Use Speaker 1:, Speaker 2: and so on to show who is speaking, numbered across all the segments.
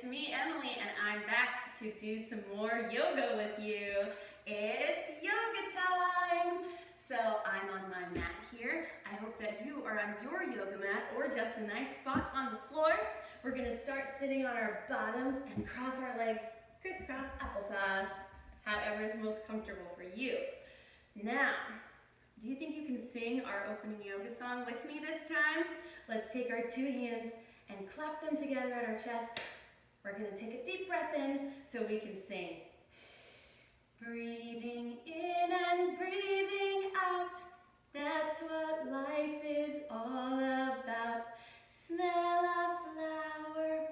Speaker 1: me, Emily, and I'm back to do some more yoga with you. It's yoga time! So I'm on my mat here. I hope that you are on your yoga mat or just a nice spot on the floor. We're gonna start sitting on our bottoms and cross our legs, crisscross applesauce, however is most comfortable for you. Now, do you think you can sing our opening yoga song with me this time? Let's take our two hands and clap them together at our chest. We're gonna take a deep breath in so we can sing. Breathing in and breathing out, that's what life is all about. Smell a flower,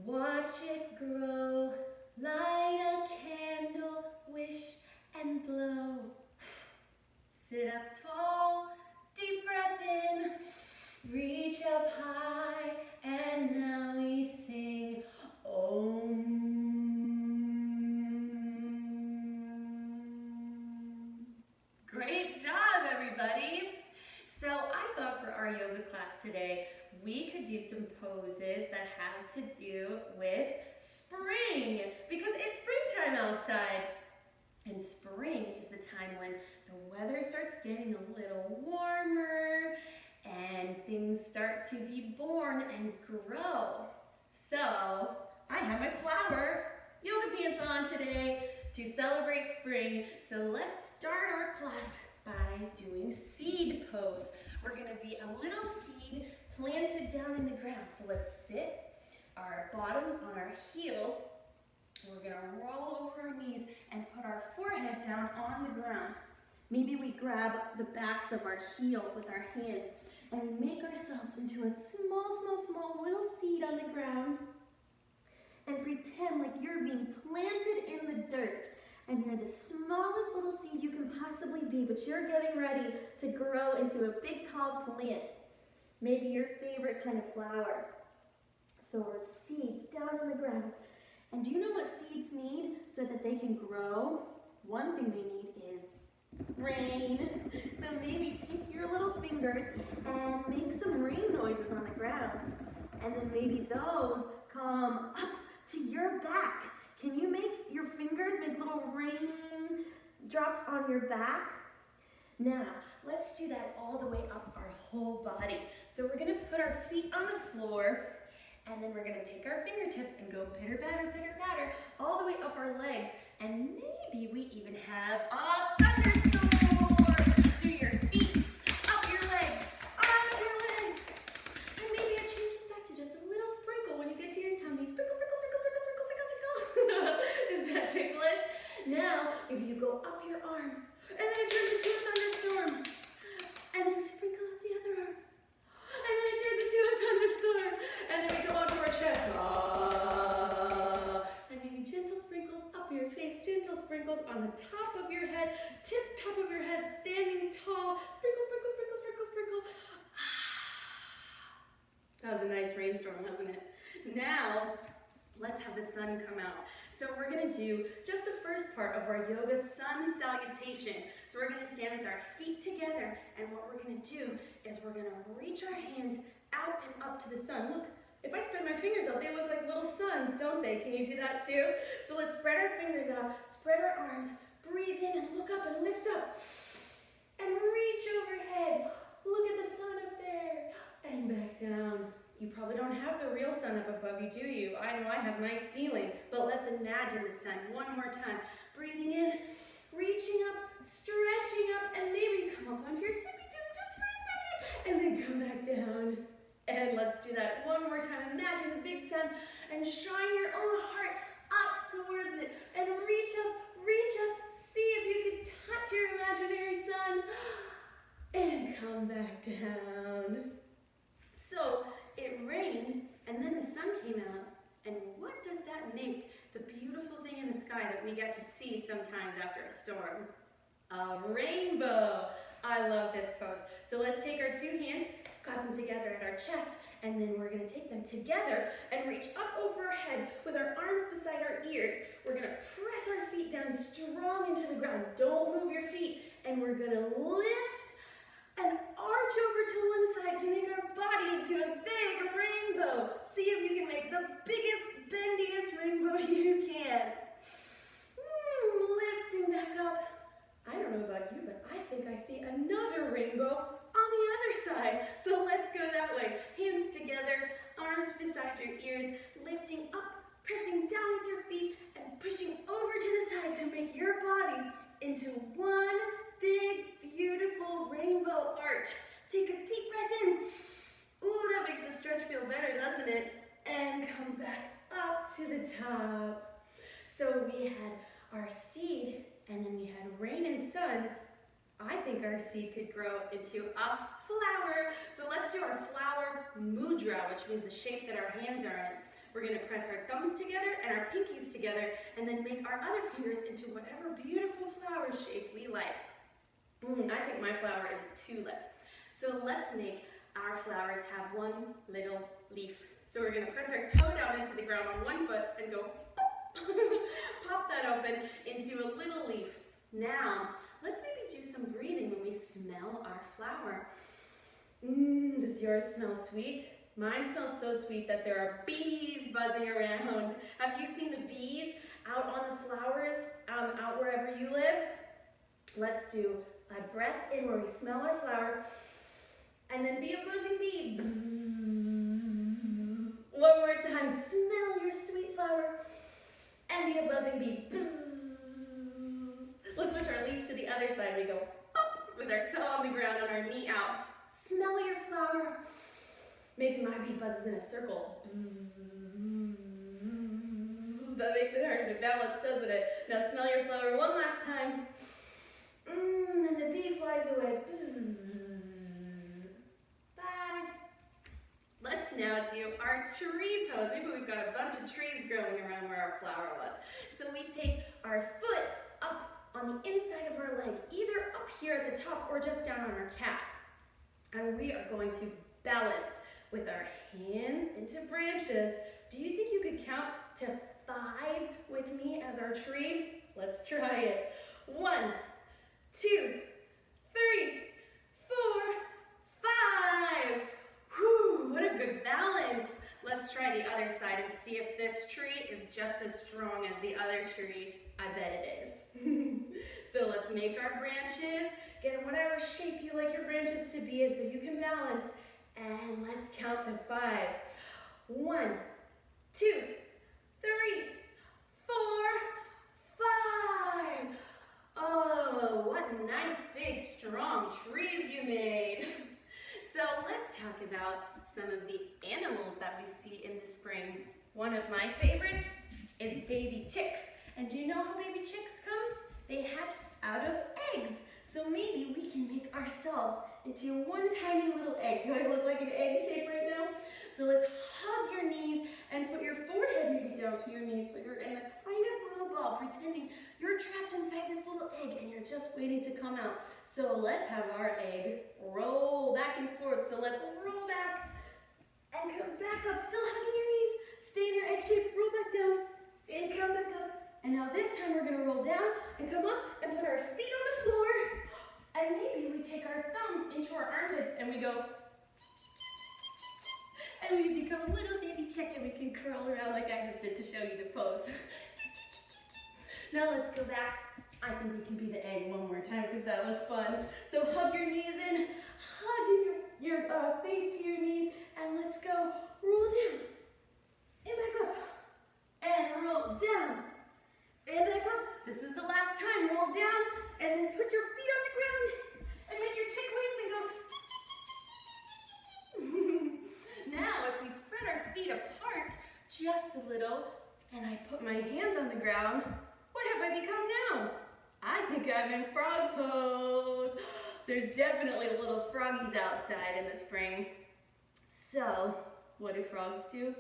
Speaker 1: watch it grow, light a candle, wish and blow. Sit up tall, deep breath in, reach up high, and now we sing Om. Great job, everybody. So I thought for our yoga class today, we could do some poses that have to do with spring, because it's springtime outside. And spring is the time when the weather starts getting a little warmer and things start to be born and grow. So I have my flower yoga pants on today to celebrate spring. So let's start our class by doing seed pose. We're gonna be a little seed planted down in the ground. So let's sit our bottoms on our heels. We're gonna roll over our knees and put our forehead down on the ground. Maybe we grab the backs of our heels with our hands and we make ourselves into a small little seed on the ground and pretend like you're being planted in the dirt and you're the smallest little seed you can possibly be, but you're getting ready to grow into a big tall plant. Maybe your favorite kind of flower. So our seeds down on the ground. And do you know what seeds need so that they can grow? One thing they need is rain. So maybe take your little fingers and make some rain noises on the ground. And then maybe those come up to your back. Can you make your fingers make little rain drops on your back? Now, let's do that all the way up our whole body. So we're gonna put our feet on the floor, and then we're gonna take our fingertips and go pitter patter, all the way up our legs. And maybe we even have a thunderstorm. Do your feet, up your legs, on your legs. And maybe it changes back to just a little sprinkle when you get to your tummy. Sprinkle, sprinkle, sprinkle, sprinkle, sprinkle, sprinkle, sprinkle. Is that ticklish? Now, maybe you go up your arm, and then it turns into a thunderstorm. And then we sprinkle up the other arm. And then it turns into a thunderstorm. And then we go onto our chest. And maybe gentle sprinkles up your face, gentle sprinkles on the top of your head, tip top of your head, standing tall. Sprinkle, sprinkle, sprinkle, sprinkle, sprinkle. That was a nice rainstorm, wasn't it? Now, let's have the sun come out. So we're gonna do just the first part of our yoga sun salutation. So we're gonna stand with our feet together, and what we're gonna do is we're gonna reach our hands out and up to the sun. Look, if I spread my fingers out, they look like little suns, don't they? Can you do that too? So let's spread our fingers out, spread our arms, breathe in and look up and lift up. And reach overhead. Look at the sun up there. And back down. You probably don't have the real sun up above you, do you? I know I have my ceiling, but let's imagine the sun one more time. Breathing in, reaching up, stretching up, and maybe come up onto your tippy toes just for a second, and then come back down. And let's do that one more time. Imagine the big sun and shine your own heart up towards it, and reach up, see if you can touch your imaginary sun, and come back down. So it rained, and then the sun came out, and what does that make the beautiful thing in the sky that we get to see sometimes after a storm? A rainbow. I love this pose. So let's take our two hands, clap them together at our chest, and then we're gonna take them together and reach up over our head with our arms beside our ears. We're gonna press our feet down strong into the ground. Don't move your feet, and we're gonna lift and arch over to one side to make our body into a big rainbow. See if you can make the biggest your ears, lifting up, pressing down with your feet, and pushing over to the side to make your body into one big, beautiful rainbow arch. Take a deep breath in. Ooh, that makes the stretch feel better, doesn't it? And come back up to the top. So we had our seed, and then we had rain and sun. I think our seed could grow into a flower. So let's do our flower mudra, which means the shape that our hands are in. We're gonna press our thumbs together and our pinkies together, and then make our other fingers into whatever beautiful flower shape we like. I think my flower is a tulip. So let's make our flowers have one little leaf. So we're gonna press our toe down into the ground on one foot and go pop that open into a little leaf. Now, let's maybe do some breathing when we smell our flower. Does yours smell sweet? Mine smells so sweet that there are bees buzzing around. Have you seen the bees out on the flowers, out wherever you live? Let's do a breath in where we smell our flower, and then be a buzzing bee. Bzzz. One more time, smell your sweet flower, and be a buzzing bee. Bzzz. Let's switch our leaf to the other side. We go up with our toe on the ground and our knee out. Smell your flower. Maybe my bee buzzes in a circle. Bzzz. That makes it harder to balance, doesn't it? Now smell your flower one last time. And the bee flies away. Bzzz. Bye. Let's now do our tree pose. Maybe we've got a bunch of trees growing around where our flower was. So we take our foot up on the inside of our leg, either up here at the top or just down on our calf. And we are going to balance with our hands into branches. Do you think you could count to 5 with me as our tree? Let's try it. 1, 2, 3, 4, 5. Whew, what a good balance. Let's try the other side and see if this tree is just as strong as the other tree. I bet it is. So let's make our branches, get in whatever shape you like your branches to be in so you can balance. And let's count to 5. 1, 2, 3, 4, 5. Oh, what nice, big, strong trees you made. So let's talk about some of the animals that we see in the spring. One of my favorites is baby chicks. And do you know how baby chicks come? They hatch out of eggs. So maybe we can make ourselves into one tiny little egg. Do I look like an egg shape right now? So let's hug your knees and put your forehead maybe down to your knees so you're in the tiniest little ball, pretending you're trapped inside this little egg and you're just waiting to come out. So let's have our egg roll back and forth. So let's roll back and come back up, still hugging your knees. Stay in your egg shape, roll back down, and come back up. And now this time we're gonna roll down and come up and put our feet on the floor. And maybe we take our thumbs into our armpits and we go, and we become a little baby chick and we can curl around like I just did to show you the pose. Now let's go back. I think we can be the egg one more time because that was fun. So hug your knees in, hug your face to your knees, and let's go. Roll down, and back up, and roll down, and back up. This is the last time. Roll down, and then put your feet on the ground, and make your chick wings and go. Now, if we spread our feet apart just a little, and I put my hands on the ground, what have I become now? I think I'm in frog pose. There's definitely little froggies outside in the spring. So, what do frogs do?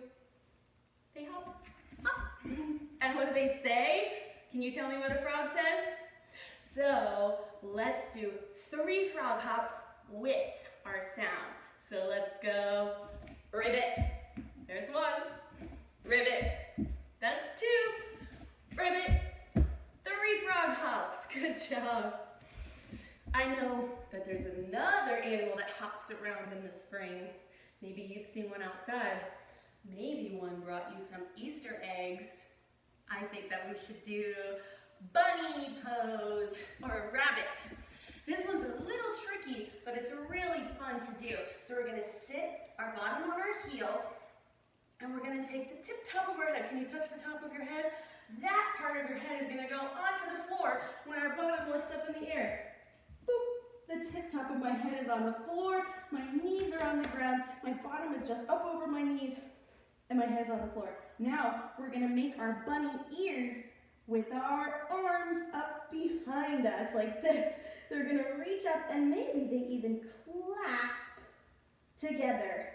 Speaker 1: They hop up. And what do they say? Can you tell me what a frog says? So, let's do 3 frog hops with our sounds. So let's go. Ribbit. There's 1. Ribbit. That's 2. Ribbit. 3 frog hops. Good job. I know that there's another animal that hops around in the spring. Maybe you've seen one outside. Maybe one brought you some Easter eggs. I think that we should do bunny pose or rabbit. This one's a little tricky, but it's really fun to do. So we're gonna sit our bottom on our heels, And we're gonna take the tip top of our head. Can you touch the top of your head? That part of your head is gonna go onto the floor when our bottom lifts up in the air. Boop. The tip top of my head is on the floor. My knees are on the ground. My bottom is just up over my knees and my head's on the floor. Now we're gonna make our bunny ears with our arms up behind us like this. They're gonna reach up and maybe they even clasp together.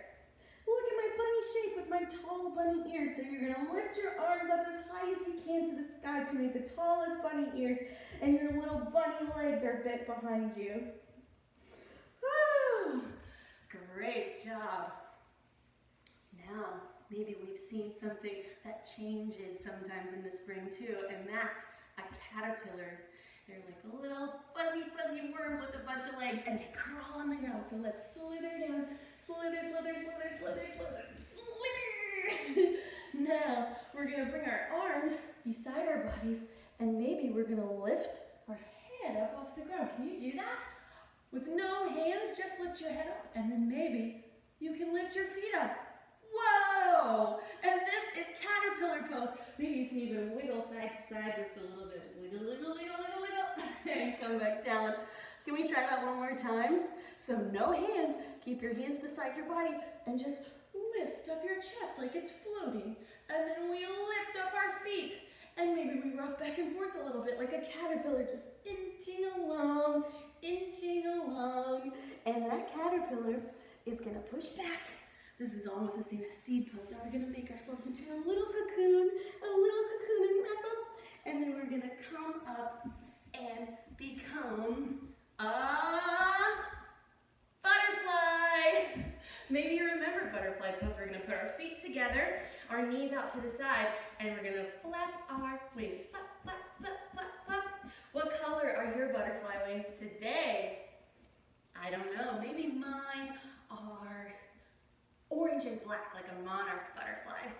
Speaker 1: Look at my bunny shape with my tall bunny ears. So you're gonna lift your arms up as high as you can to the sky to make the tallest bunny ears, and your little bunny legs are bent behind you. Woo! Great job. Now, maybe we've seen something that changes sometimes in the spring too, and that's a caterpillar. They're like little fuzzy worms with a bunch of legs, and they crawl on the ground. So let's slither down. Slither, slither, slither, slither, slither, slither. Now, we're gonna bring our arms beside our bodies, and maybe we're gonna lift our head up off the ground. Can you do that? With no hands, just lift your head up, and then maybe you can lift your feet up. Whoa! And this is caterpillar pose. Maybe you can even wiggle side to side just a little bit. Wiggle, wiggle, wiggle, wiggle, wiggle. And come back down. Can we try that one more time? So no hands. Keep your hands beside your body and just lift up your chest like it's floating. And then we lift up our feet. And maybe we rock back and forth a little bit like a caterpillar, just inching along, inching along. And that caterpillar is gonna push back. This is almost the same as seed pose. Now we're gonna make ourselves into a little cocoon and wrap up. And then we're gonna come up and become a butterfly. Maybe you remember butterfly pose. We're gonna put our feet together, our knees out to the side, and we're gonna flap our wings. Flap, flap, flap, flap, flap. What color are your butterfly wings today? I don't know. Maybe mine are orange and black, like a monarch butterfly.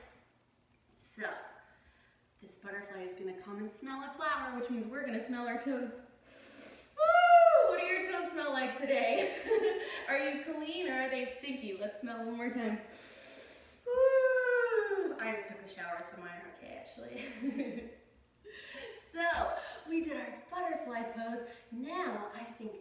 Speaker 1: So, this butterfly is gonna come and smell a flower, which means we're gonna smell our toes. Woo! What do your toes smell like today? Are you clean or are they stinky? Let's smell one more time. Woo! I just took a shower, so mine are okay, actually. So, we did our butterfly pose. Now, I think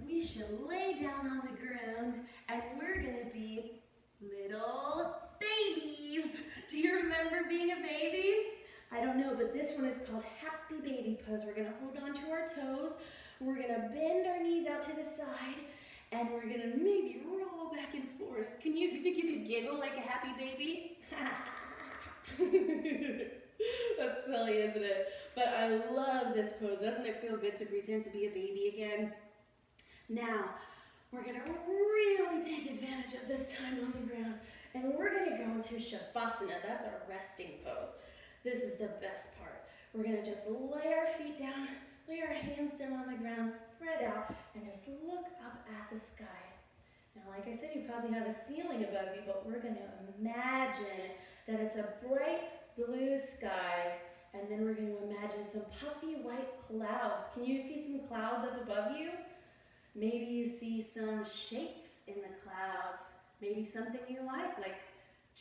Speaker 1: we should lay down on the ground and we're gonna be little babies. Do you remember being a baby? I don't know, but this one is called happy baby pose. We're gonna hold on to our toes. We're gonna bend our knees out to the side, and we're gonna maybe roll back and forth. Do you think you could giggle like a happy baby? That's silly, isn't it? But I love this pose. Doesn't it feel good to pretend to be a baby again? Now, we're gonna really take advantage of this time on the ground, and we're gonna go into Savasana. That's our resting pose. This is the best part. We're gonna just lay our feet down, lay our hands down on the ground, spread out, and just look up at the sky. Now, like I said, you probably have a ceiling above you, but we're gonna imagine that it's a bright blue sky, and then we're gonna imagine some puffy white clouds. Can you see some clouds up above you? Maybe you see some shapes in the clouds. Maybe something you like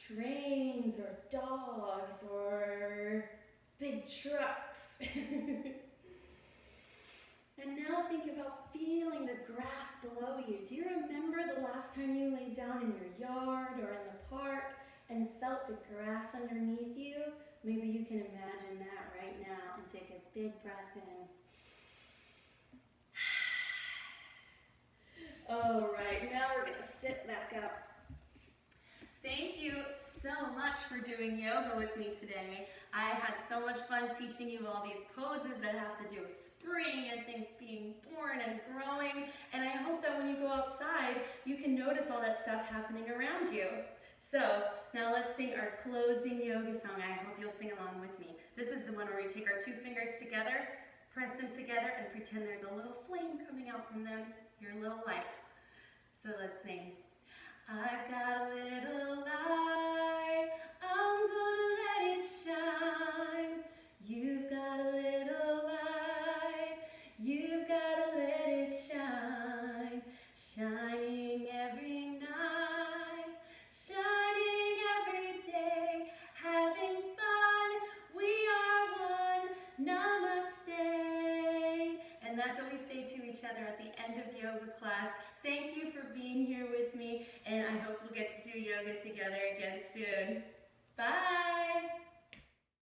Speaker 1: trains or dogs or big trucks. And now think about feeling the grass below you. Do you remember the last time you laid down in your yard or in the park and felt the grass underneath you? Maybe you can imagine that right now and take a big breath in. All right, now we're gonna sit back up. Thank you so much for doing yoga with me today. I had so much fun teaching you all these poses that have to do with spring and things being born and growing. And I hope that when you go outside, you can notice all that stuff happening around you. So now let's sing our closing yoga song. I hope you'll sing along with me. This is the one where we take our two fingers together, press them together, and pretend there's a little flame coming out from them, your little light. So let's sing. I've got a little light, I'm gonna let it shine. You've got a little light, you've gotta let it shine. Shining every night, shining every day. other at the end of yoga class. Thank you for being here with me, and I hope we'll get to do yoga together again soon. Bye!